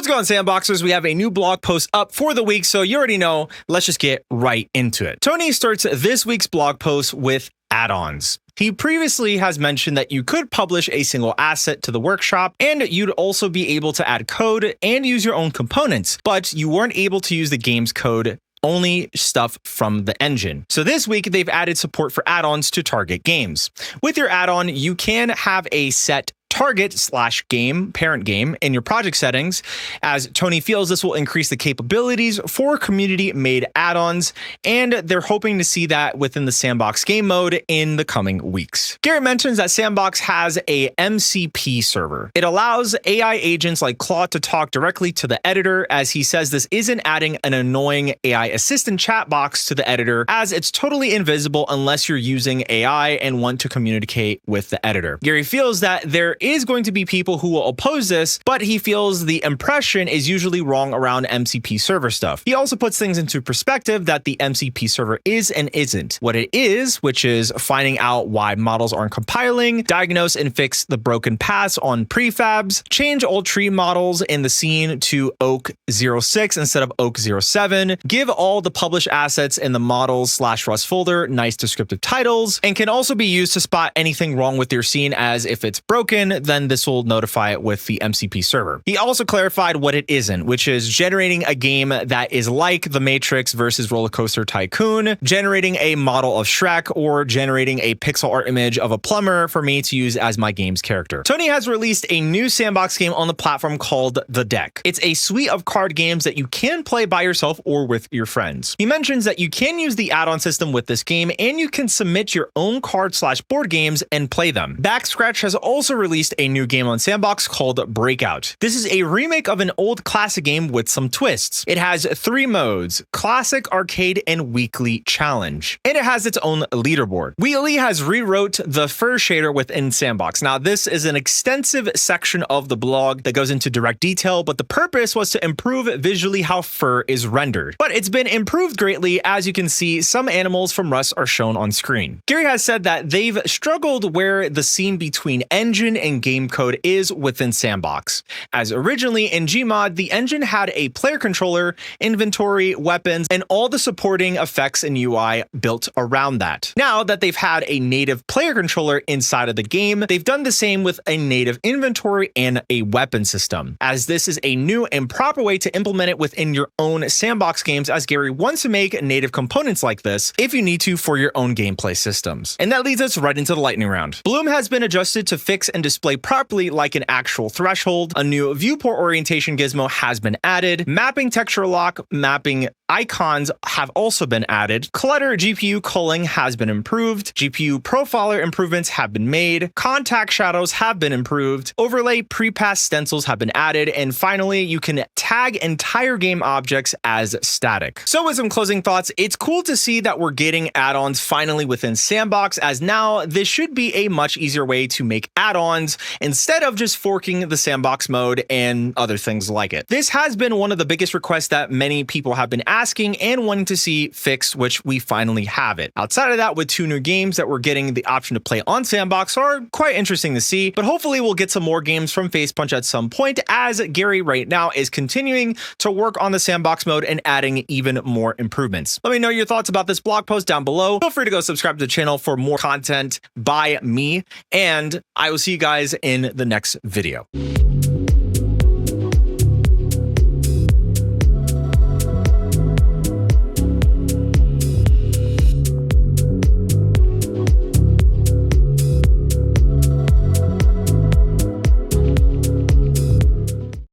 What's going on, Sandboxers? We have a new blog post up for the week, so you already know. Let's just get right into it. Tony starts this week's blog post with add-ons. He previously has mentioned that you could publish a single asset to the workshop, and you'd also be able to add code and use your own components, but you weren't able to use the game's code, only stuff from the engine. So this week, they've added support for add-ons to target games. With your add-on, you can have a set target/game, parent game in your project settings, as Tony feels this will increase the capabilities for community-made add-ons, and they're hoping to see that within the Sandbox game mode in the coming weeks. Gary mentions that Sandbox has a MCP server. It allows AI agents like Claude to talk directly to the editor, as he says this isn't adding an annoying AI assistant chat box to the editor, as it's totally invisible unless you're using AI and want to communicate with the editor. Gary feels that there is going to be people who will oppose this, but he feels the impression is usually wrong around MCP server stuff. He also puts things into perspective that the MCP server is and isn't what it is, which is finding out why models aren't compiling, diagnose and fix the broken paths on prefabs, change old tree models in the scene to Oak 06 instead of Oak 07, give all the published assets in the models/Rust folder nice descriptive titles, and can also be used to spot anything wrong with your scene, as if it's broken, then this will notify it with the MCP server. He also clarified what it isn't, which is generating a game that is like The Matrix versus Roller Coaster Tycoon, generating a model of Shrek, or generating a pixel art image of a plumber for me to use as my game's character. Tony has released a new Sandbox game on the platform called The Deck. It's a suite of card games that you can play by yourself or with your friends. He mentions that you can use the add-on system with this game, and you can submit your own card/board games and play them. Backscratch has also released a new game on Sandbox called Breakout. This is a remake of an old classic game with some twists. It has 3 modes: classic, arcade, and weekly challenge. And it has its own leaderboard. Wheatley has rewrote the fur shader within Sandbox. Now, this is an extensive section of the blog that goes into direct detail, but the purpose was to improve visually how fur is rendered. But it's been improved greatly. As you can see, some animals from Rust are shown on screen. Gary has said that they've struggled where the scene between engine and game code is within Sandbox, as originally in Gmod, the engine had a player controller, inventory, weapons, and all the supporting effects and UI built around that. Now that they've had a native player controller inside of the game, they've done the same with a native inventory and a weapon system, as this is a new and proper way to implement it within your own Sandbox games, as Gary wants to make native components like this if you need to for your own gameplay systems. And that leads us right into the lightning round. Bloom has been adjusted to fix and display properly like an actual threshold. A new viewport orientation gizmo has been added. Mapping texture lock, mapping icons have also been added. Clutter GPU culling has been improved. GPU profiler improvements have been made. Contact shadows have been improved. Overlay pre-pass stencils have been added. And finally, you can tag entire game objects as static. So with some closing thoughts, it's cool to see that we're getting add-ons finally within Sandbox, as now this should be a much easier way to make add-ons instead of just forking the Sandbox mode and other things like it. This has been one of the biggest requests that many people have been asking and wanting to see fixed, which we finally have it. Outside of that, with 2 new games that we're getting the option to play on Sandbox are quite interesting to see, but hopefully we'll get some more games from Facepunch at some point, as Gary right now is continuing to work on the Sandbox mode and adding even more improvements. Let me know your thoughts about this blog post down below. Feel free to go subscribe to the channel for more content by me, and I will see you guys in the next video.